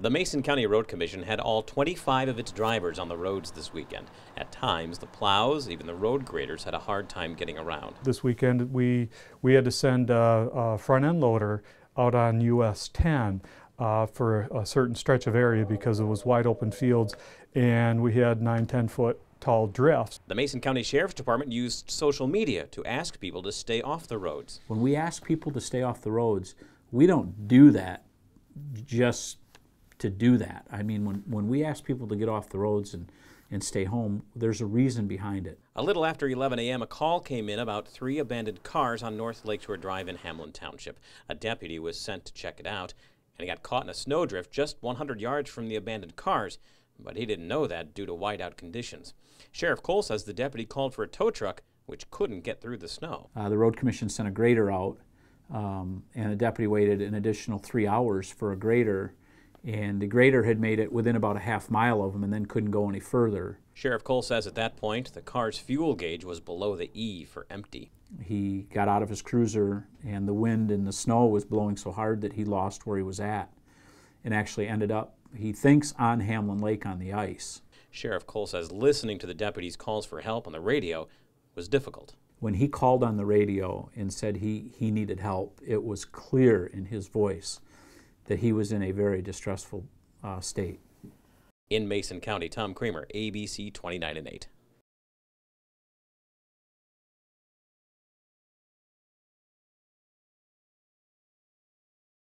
The Mason County Road Commission had all 25 of its drivers on the roads this weekend. At times, the plows, even the road graders, had a hard time getting around. This weekend, we had to send a front-end loader out on US 10 for a certain stretch of area because it was wide open fields, and we had 9-10 foot tall drifts. The Mason County Sheriff's Department used social media to ask people to stay off the roads. When we ask people to stay off the roads, we don't do that just to do that. I mean, when we ask people to get off the roads and stay home, there's a reason behind it. A little after 11 a.m., a call came in about 3 abandoned cars on North Lakeshore Drive in Hamlin Township. A deputy was sent to check it out, and he got caught in a snowdrift just 100 yards from the abandoned cars, but he didn't know that due to whiteout conditions. Sheriff Cole says the deputy called for a tow truck, which couldn't get through the snow. The Road Commission sent a grader out, and a deputy waited an additional 3 hours for a grader, and the grader had made it within about a half mile of him and then couldn't go any further. Sheriff Cole says at that point the car's fuel gauge was below the E for empty. He got out of his cruiser, and the wind and the snow was blowing so hard that he lost where he was at and actually ended up, he thinks, on Hamlin Lake on the ice. Sheriff Cole says listening to the deputy's calls for help on the radio was difficult. When he called on the radio and said he needed help, it was clear in his voice that he was in a very distressful state. In Mason County, Tom Kramer, ABC 29 and 8.